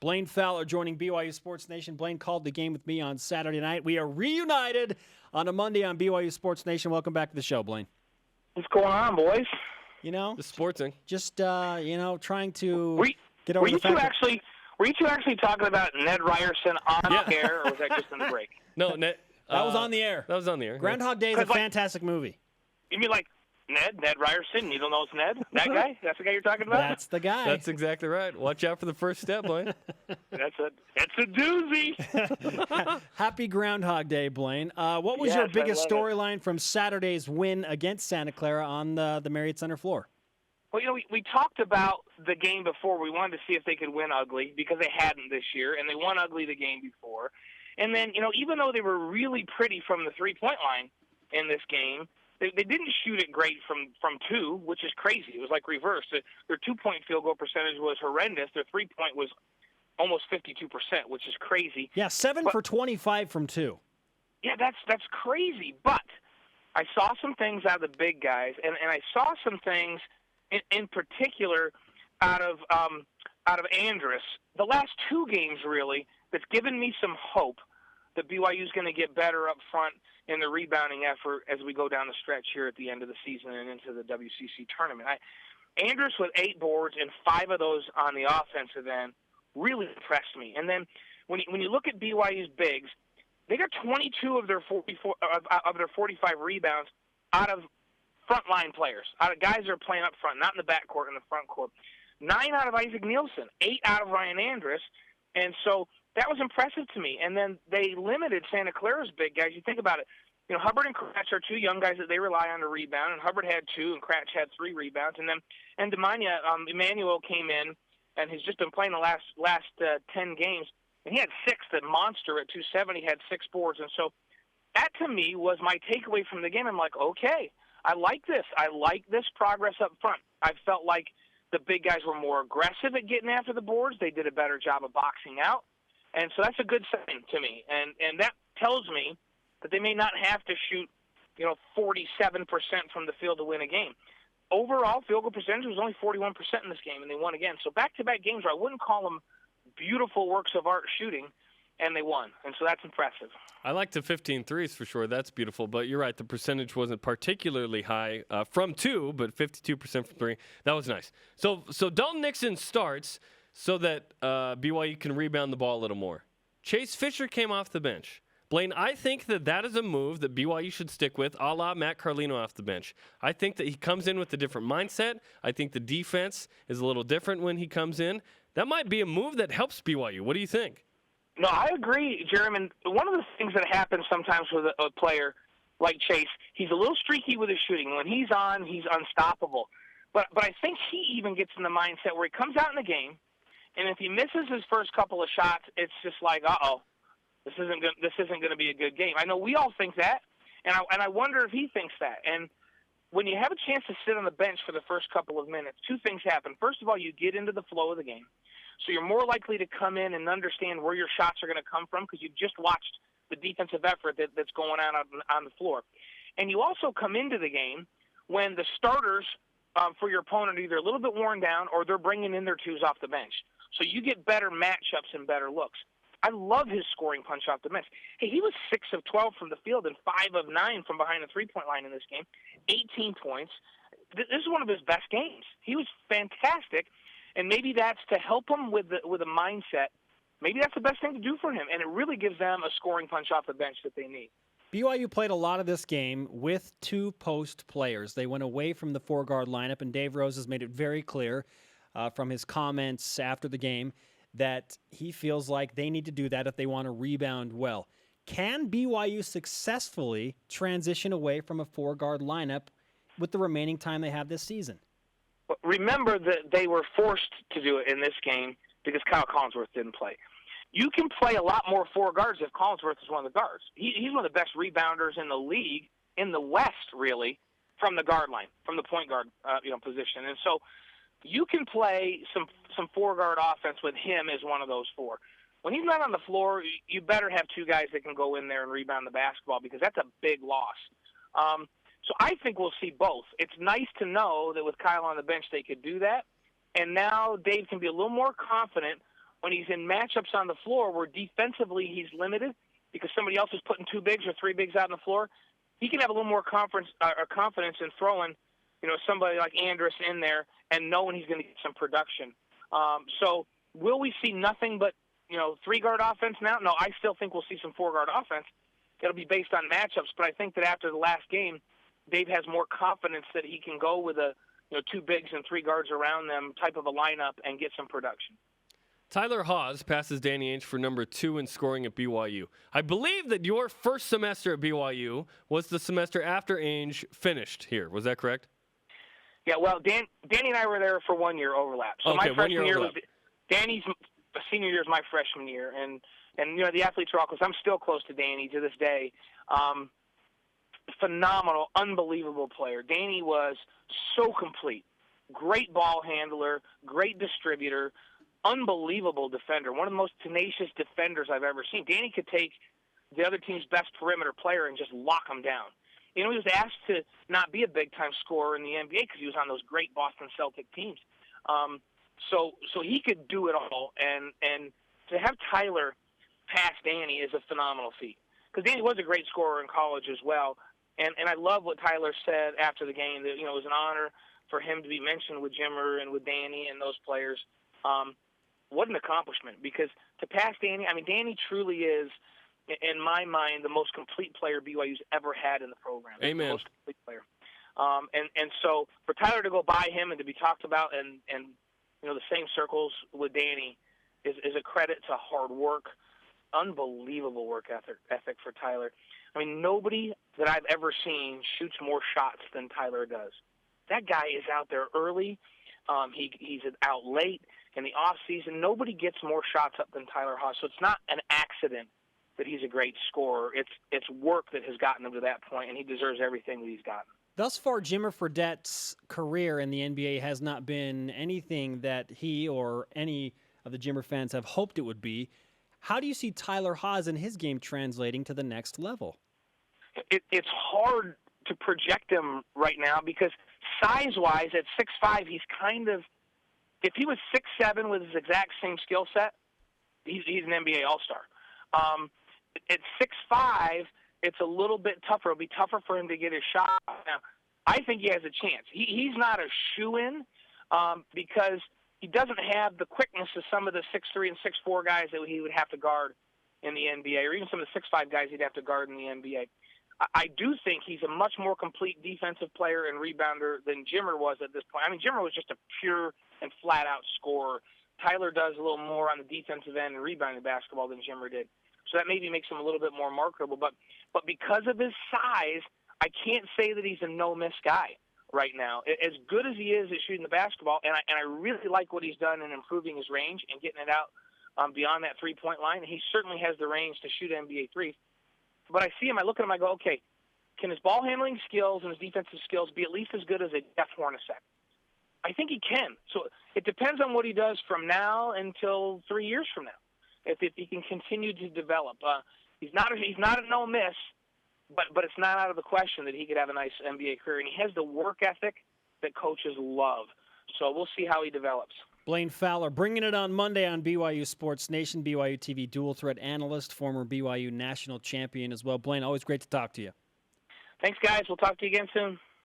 Blaine Fowler joining BYU Sports Nation. Blaine called the game with me on Saturday night. We are reunited on a Monday on BYU Sports Nation. Welcome back to the show, Blaine. What's going on, boys? You know, the sportsing. Just trying to get over the fact were you two actually talking about Ned Ryerson on the air, or was that just in the break? No, Ned. That was on the air. That was on the air. Groundhog Day is a fantastic movie. You mean like Ned Ryerson? You don't know it's Ned? That guy? That's the guy you're talking about? That's the guy. That's exactly right. Watch out for the first step, Blaine. It's a doozy. Happy Groundhog Day, Blaine. What was your biggest storyline from Saturday's win against Santa Clara on the Marriott Center floor? Well, we talked about the game before. We wanted to see if they could win ugly because they hadn't this year, and they won ugly the game before. And then, even though they were really pretty from the three-point line in this game, they didn't shoot it great from two, which is crazy. It was like reversed. Their two-point field goal percentage was horrendous. Their three-point was almost 52%, which is crazy. Yeah, 7 for 25 from two. Yeah, that's crazy. But I saw some things out of the big guys, and I saw some things in particular out of Andrus. The last two games, really, that's given me some hope that BYU is going to get better up front in the rebounding effort as we go down the stretch here at the end of the season and into the WCC tournament. Andrus with 8 boards and 5 of those on the offensive end really impressed me. And then when you look at BYU's bigs, they got 22 of their 45 rebounds out of frontline players, out of guys that are playing up front, not in the backcourt, in the front court. 9 out of Isaac Nielsen, 8 out of Ryan Andrus, and so that was impressive to me. And then they limited Santa Clara's big guys. You think about it. Hubbard and Cratch are 2 young guys that they rely on to rebound, and Hubbard had 2 and Cratch had 3 rebounds. And then Emmanuel came in and has just been playing the last 10 games, and he had 6. That monster at 270 had 6 boards. And so that to me was my takeaway from the game. I'm like, okay, I like this. I like this progress up front. I felt like the big guys were more aggressive at getting after the boards. They did a better job of boxing out. And so that's a good sign to me. And that tells me that they may not have to shoot, 47% from the field to win a game. Overall, field goal percentage was only 41% in this game, and they won again. So back-to-back games where I wouldn't call them beautiful works of art shooting, and they won. And so that's impressive. I like the 15 threes for sure. That's beautiful. But you're right. The percentage wasn't particularly high from 2, but 52% from 3. That was nice. So Dalton Nixon starts so that BYU can rebound the ball a little more. Chase Fisher came off the bench. Blaine, I think that is a move that BYU should stick with, a la Matt Carlino off the bench. I think that he comes in with a different mindset. I think the defense is a little different when he comes in. That might be a move that helps BYU. What do you think? No, I agree, Jeremy. And one of the things that happens sometimes with a player like Chase, he's a little streaky with his shooting. When he's on, he's unstoppable. But I think he even gets in the mindset where he comes out in the game, and if he misses his first couple of shots, it's just like, this isn't going to be a good game. I know we all think that, and I wonder if he thinks that. And when you have a chance to sit on the bench for the first couple of minutes, 2 things happen. First of all, you get into the flow of the game. So you're more likely to come in and understand where your shots are going to come from because you've just watched the defensive effort that's going on the floor. And you also come into the game when the starters for your opponent are either a little bit worn down or they're bringing in their 2s off the bench. So you get better matchups and better looks. I love his scoring punch off the bench. Hey, he was 6 of 12 from the field and 5 of 9 from behind the three-point line in this game, 18 points. This is one of his best games. He was fantastic. And maybe that's to help him with a mindset. Maybe that's the best thing to do for him, and it really gives them a scoring punch off the bench that they need. BYU played a lot of this game with 2 post players. They went away from the 4-guard lineup, and Dave Rose has made it very clear from his comments after the game that he feels like they need to do that if they want to rebound well. Can BYU successfully transition away from a 4-guard lineup with the remaining time they have this season? Remember that they were forced to do it in this game because Kyle Collinsworth didn't play. You can play a lot more 4 guards if Collinsworth is one of the guards. He's one of the best rebounders in the league, in the West, really, from the guard line, from the point guard position. And so you can play some 4-guard offense with him as one of those 4. When he's not on the floor, you better have 2 guys that can go in there and rebound the basketball because that's a big loss. So I think we'll see both. It's nice to know that with Kyle on the bench they could do that. And now Dave can be a little more confident when he's in matchups on the floor where defensively he's limited because somebody else is putting 2 bigs or 3 bigs out on the floor, he can have a little more confidence in throwing, somebody like Andrus in there and knowing he's going to get some production. So will we see nothing but, 3-guard offense now? No, I still think we'll see some 4-guard offense. It'll be based on matchups, but I think that after the last game, Dave has more confidence that he can go with 2 bigs and 3 guards around them type of a lineup and get some production. Tyler Haws passes Danny Ainge for number 2 in scoring at BYU. I believe that your first semester at BYU was the semester after Ainge finished here. Was that correct? Yeah, well, Danny and I were there for 1 year overlap. So okay, my freshman year overlap. was Danny's senior year is my freshman year, and the athletes are all close. I'm still close to Danny to this day. Phenomenal, unbelievable player. Danny was so complete. Great ball handler, great distributor, unbelievable defender. One of the most tenacious defenders I've ever seen. Danny could take the other team's best perimeter player and just lock him down. He was asked to not be a big-time scorer in the NBA because he was on those great Boston Celtic teams. So he could do it all, and to have Tyler pass Danny is a phenomenal feat. Because Danny was a great scorer in college as well, and I love what Tyler said after the game, that it was an honor for him to be mentioned with Jimmer and with Danny and those players. What an accomplishment, because to pass Danny, Danny truly is, in my mind, the most complete player BYU's ever had in the program. Amen. The most complete player. And so for Tyler to go by him and to be talked about and the same circles with Danny is a credit to hard work, unbelievable work ethic for Tyler. Nobody that I've ever seen shoots more shots than Tyler does. That guy is out there early. He's out late in the off season. Nobody gets more shots up than Tyler Haws. So it's not an accident that he's a great scorer. It's work that has gotten him to that point, and he deserves everything that he's gotten. Thus far, Jimmer Fredette's career in the NBA has not been anything that he or any of the Jimmer fans have hoped it would be. How do you see Tyler Haws and his game translating to the next level? It's hard to project him right now because size-wise, at 6'5", he's kind of – if he was 6'7" with his exact same skill set, he's an NBA All-Star. At 6'5", it's a little bit tougher. It'll be tougher for him to get his shot. Now, I think he has a chance. He's not a shoo-in because he doesn't have the quickness of some of the 6'3" and 6'4" guys that he would have to guard in the NBA, or even some of the 6'5" guys he'd have to guard in the NBA. I do think he's a much more complete defensive player and rebounder than Jimmer was at this point. Jimmer was just a pure and flat-out scorer. Tyler does a little more on the defensive end and rebounding basketball than Jimmer did. So that maybe makes him a little bit more marketable. But because of his size, I can't say that he's a no-miss guy right now. As good as he is at shooting the basketball, and I really like what he's done in improving his range and getting it out beyond that three-point line. He certainly has the range to shoot NBA threes. But I see him, I look at him, I go, okay, can his ball handling skills and his defensive skills be at least as good as a Jeff Hornacek? I think he can. So it depends on what he does from now until 3 years from now. If he can continue to develop, he's not a no miss, but it's not out of the question that he could have a nice NBA career. And he has the work ethic that coaches love. So we'll see how he develops. Blaine Fowler bringing it on Monday on BYU Sports Nation, BYUtv dual threat analyst, former BYU national champion as well. Blaine, always great to talk to you. Thanks, guys. We'll talk to you again soon.